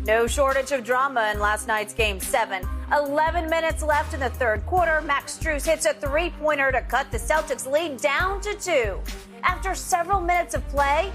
No shortage of drama in last night's Game 7. 11 minutes left in the third quarter. Max Stus hits a three-pointer to cut the Celtics' lead down to 2. After several minutes of play,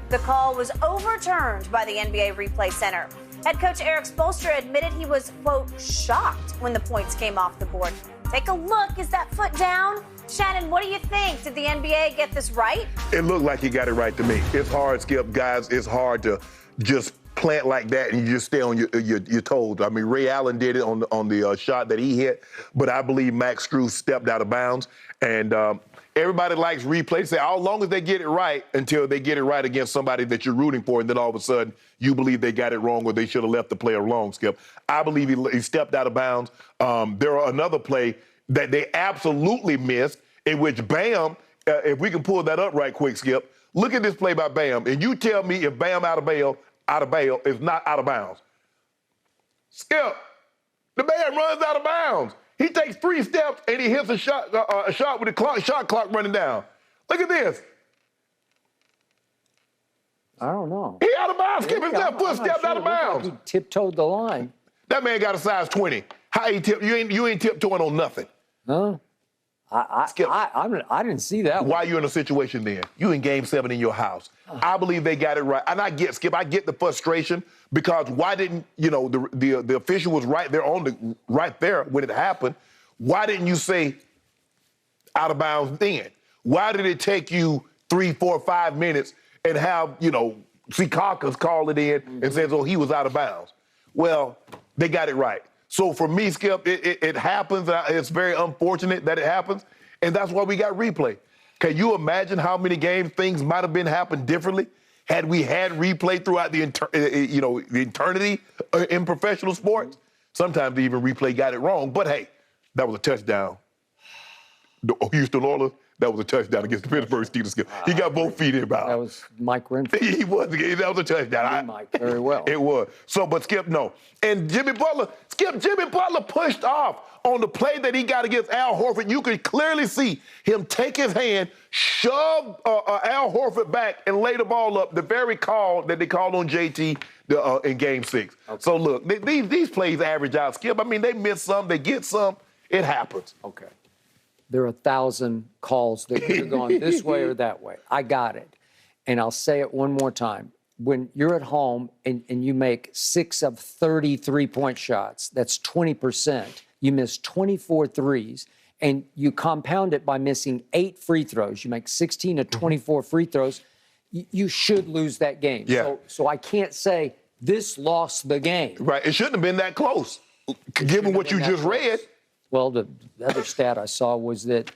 the call was overturned by the NBA Replay Center. Head coach Erik Spoelstra admitted he was, quote, shocked when the points came off the board. Take a look. Is that foot down? Shannon, what do you think? Did the NBA get this right? It looked like he got it right to me. It's hard, Skip, guys. It's hard to just plant like that and you just stay on your toes. I mean, Ray Allen did it on the shot that he hit, but I believe Max Stus stepped out of bounds. And everybody likes replay. Say, how long as they get it right until they get it right against somebody that you're rooting for, and then all of a sudden you believe they got it wrong or they should have left the player alone, Skip. I believe he stepped out of bounds. There are another play that they absolutely missed, in which Bam, if we can pull that up right quick, Skip, look at this play by Bam, and you tell me if Bam out of bail is not out of bounds. Skip, the man runs out of bounds. He takes 3 steps and he hits a shot with the shot clock running down. Look at this. I don't know. He out of bounds. Skip, his left foot stepped out of bounds. He tiptoed the line. That man got a size 20. How he tip? You ain't tiptoeing on nothing. Huh? Skip, I didn't see that. Why you in a situation then? You in Game 7 in your house. I believe they got it right. And I get, Skip, I get the frustration because why didn't, the official was right there right there when it happened. Why didn't you say out of bounds then? Why did it take you 3, 4, 5 minutes and have, Secaucus call it in and says, oh, he was out of bounds? Well, they got it right. So for me, Skip, it happens. It's very unfortunate that it happens, and that's why we got replay. Can you imagine how many games things might have been happened differently had we had replay throughout the eternity in professional sports? Sometimes even replay got it wrong, but hey, that was a touchdown. The Houston Oilers, that was a touchdown against the Pittsburgh Steelers. He got both feet in bounds. That was Mike Renfrew. That was a touchdown. Mike very well. It was. So, but Skip, no. And Jimmy Butler pushed off on the play that he got against Al Horford. You could clearly see him take his hand, shove Al Horford back, and lay the ball up, the very call that they called on JT in Game 6. Okay. So, look, these plays average out, Skip. I mean, they miss some, they get some. It happens. Okay. There are 1,000 calls that could have gone this way or that way. I got it. And I'll say it one more time. When you're at home and you make 6 of 30 three-point shots, that's 20%. You miss 24 threes, and you compound it by missing 8 free throws. You make 16 of 24 free throws. You should lose that game. Yeah. So I can't say this lost the game. Right. It shouldn't have been that close, given what you just read. Well, the other stat I saw was that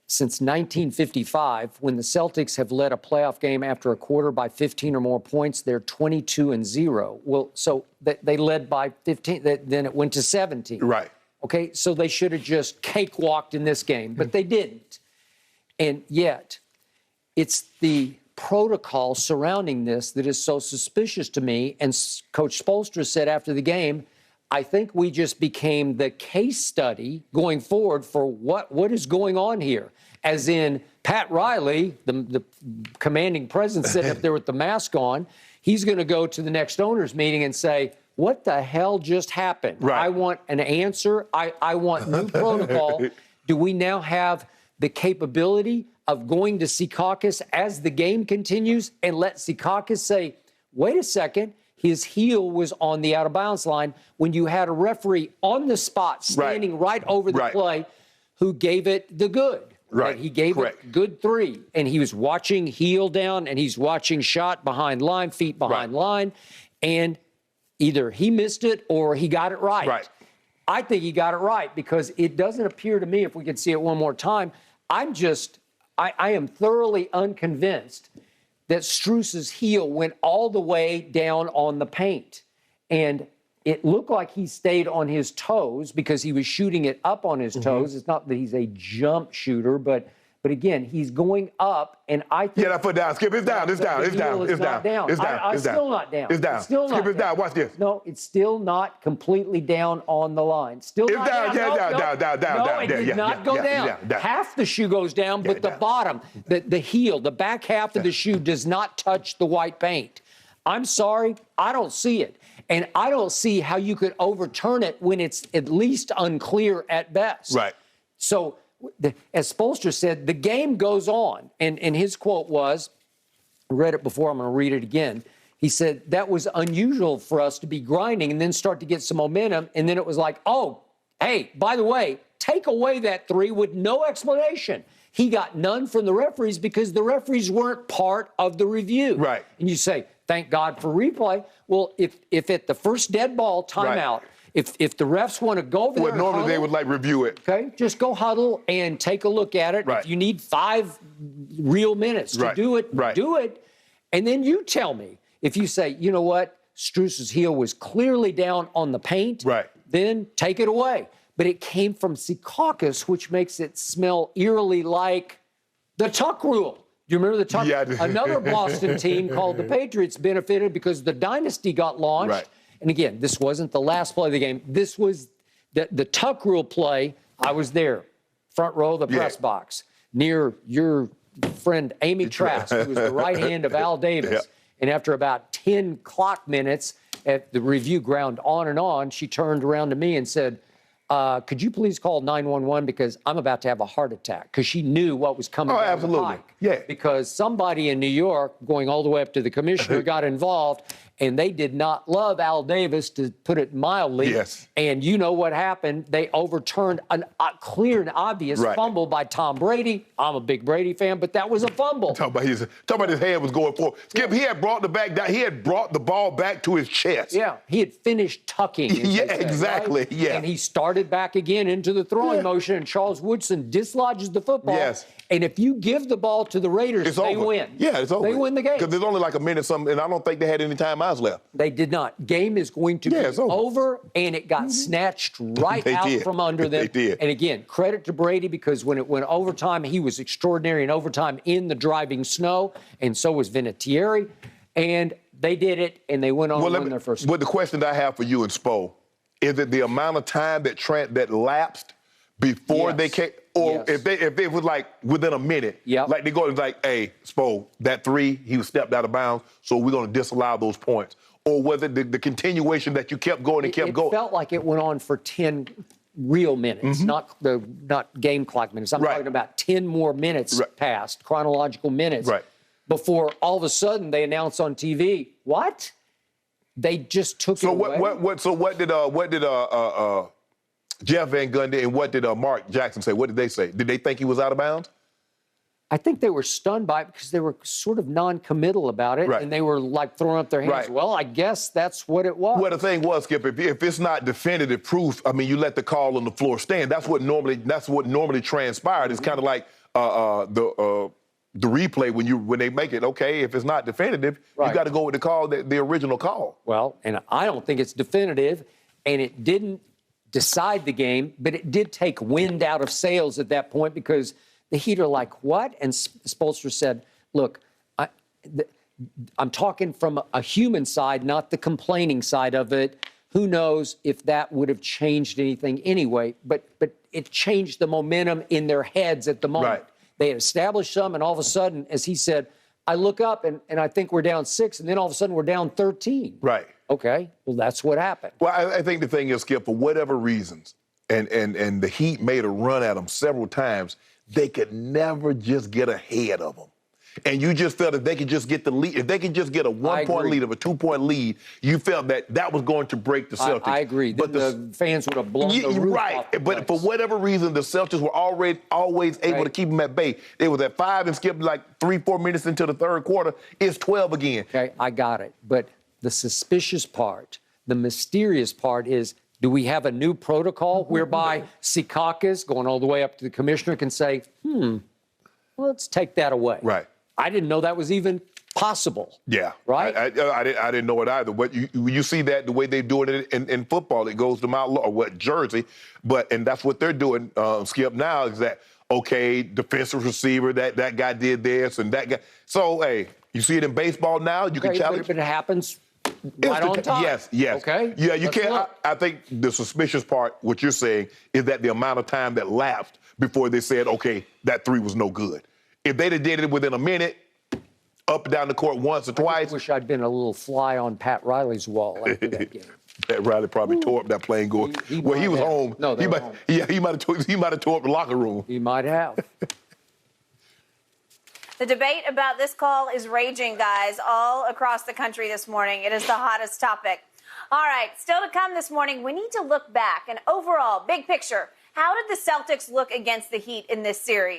since 1955, when the Celtics have led a playoff game after a quarter by 15 or more points, they're 22-0. Well, so they led by 15, then it went to 17. Right. Okay, so they should have just cakewalked in this game, but they didn't. And yet, it's the protocol surrounding this that is so suspicious to me. And Coach Spoelstra said after the game, I think we just became the case study going forward for what is going on here. As in, Pat Riley, the commanding presence sitting up there with the mask on, he's going to go to the next owners meeting and say, what the hell just happened? Right. I want an answer. I want new protocol. Do we now have the capability of going to Secaucus as the game continues and let Secaucus say, wait a second, his heel was on the out-of-bounds line when you had a referee on the spot standing right over the play who gave it the good. Right. He gave it good 3. And he was watching heel down, and he's watching shot behind line, feet behind line. And either he missed it or he got it right. Right. I think he got it right because it doesn't appear to me, if we could see it one more time, I am thoroughly unconvinced that Strus's heel went all the way down on the paint. And it looked like he stayed on his toes because he was shooting it up on his toes. It's not that he's a jump shooter, but again, he's going up, and I think... Yeah, that foot down. Skip, it's down. It's down. It's down. It's down. It's down. It's still not down. It's down. It's still not Skip, it's down. Watch this. No, it's still not completely down on the line. Still not down. No, it did not go down. Half the shoe goes down, but the bottom, the heel, the back half of the shoe does not touch the white paint. I'm sorry, I don't see it. And I don't see how you could overturn it when it's at least unclear at best. Right. So, as Spoelstra said, the game goes on. And his quote was, I read it before, I'm going to read it again. He said, that was unusual for us to be grinding and then start to get some momentum. And then it was like, oh, hey, by the way, take away that 3 with no explanation. He got none from the referees because the referees weren't part of the review. Right. And you say, thank God for replay. Well, if at the first dead ball timeout, if the refs want to go over there Well, normally they would review it. Okay, just go huddle and take a look at it. Right. If you need 5 real minutes to do it, do it. And then you tell me, if you say, you know what, Strus's heel was clearly down on the paint, then take it away. But it came from Secaucus, which makes it smell eerily like the tuck rule. Do you remember the tuck? Yeah. Another Boston team called the Patriots benefited because the dynasty got launched. Right. And again, this wasn't the last play of the game. This was the tuck rule play. I was there, front row of the press box, near your friend Amy Trask, who was the right hand of Al Davis. Yeah. And after about 10 clock minutes, at the review ground on and on, she turned around to me and said, could you please call 911 because I'm about to have a heart attack? Because she knew what was coming down the pike. Yeah. Because somebody in New York, going all the way up to the commissioner, got involved, and they did not love Al Davis, to put it mildly. Yes. And you know what happened? They overturned a clear and obvious fumble by Tom Brady. I'm a big Brady fan, but that was a fumble. Talk about his hand was going forward. Skip, he had brought the back down. He had brought the ball back to his chest. Yeah, he had finished tucking. Yeah, exactly. Right? Yeah. And he started back again into the throwing motion, and Charles Woodson dislodges the football. Yes. And if you give the ball to the Raiders, they win. Yeah, it's over. They win the game. Because there's only like a minute something, and I don't think they had any timeouts left. They did not. Game is going to be over, and it got snatched right out from under them. They did. And again, credit to Brady, because when it went overtime, he was extraordinary in overtime in the driving snow, and so was Vinatieri. And they did it, and they went on to win their first game. But the question that I have for you and Spo, is it the amount of time that lapsed before they came? Or if it was like within a minute, like they go and like, hey, Spo, that 3, he was stepped out of bounds, so we're going to disallow those points. Or was it the continuation that you kept going and kept going? It felt like it went on for 10 real minutes, not game clock minutes. I'm talking about 10 more minutes passed, chronological minutes, before all of a sudden they announced on TV, what? They just took it away. So what did Jeff Van Gundy and what did Mark Jackson say? What did they say? Did they think he was out of bounds? I think they were stunned by it because they were sort of non-committal about it, and they were like throwing up their hands. Well, I guess that's what it was. Well, the thing was, Skip, if it's not definitive proof, I mean, you let the call on the floor stand. That's what normally transpired. It's kind of like the replay when they make it. Okay, if it's not definitive, you got to go with the call, the original call. Well, and I don't think it's definitive, and it didn't decide the game, but it did take wind out of sails at that point because the Heat are like, what? And Spoelstra said, look, I'm talking from a human side, not the complaining side of it. Who knows if that would have changed anything anyway, but it changed the momentum in their heads at the moment. They had established some, and all of a sudden, as he said, I look up and I think we're down 6, and then all of a sudden we're down 13. Right. Okay, well, that's what happened. Well, I think the thing is, Skip, for whatever reasons, and the Heat made a run at them several times, they could never just get ahead of them. And you just felt if they could just get the lead, if they could just get a 1-point lead or a 2-point lead, you felt that was going to break the Celtics. I agree. But the fans would have blown the roof off the But place. for whatever reason, the Celtics were always able to keep them at bay. They was at 5 and skipped like 3-4 minutes into the third quarter. It's 12 again. Okay, I got it. But the suspicious part, the mysterious part is, do we have a new protocol whereby Secaucus, going all the way up to the commissioner, can say, well, let's take that away? Right. I didn't know that was even possible. Yeah. Right? I didn't know it either. But you see that the way they're doing it in football, it goes to Mount Law, or Jersey. And that's what they're doing, Skip, now is that, okay, defensive receiver, that guy did this and that guy. So, hey, you see it in baseball now, you can challenge. But it happens right on time. Yes. Okay. Yeah, you can't. I think the suspicious part, what you're saying, is that the amount of time that lapsed before they said, okay, that 3 was no good. If they'd have did it within a minute, up and down the court once or twice. I wish I'd been a little fly on Pat Riley's wall after that game. Pat Riley probably tore up that plane going. He Well, he was might have. home. No, they were home. Yeah, he might have tore up the locker room. He might have. The debate about this call is raging, guys, all across the country this morning. It is the hottest topic. All right, still to come this morning, we need to look back and overall, big picture, how did the Celtics look against the Heat in this series?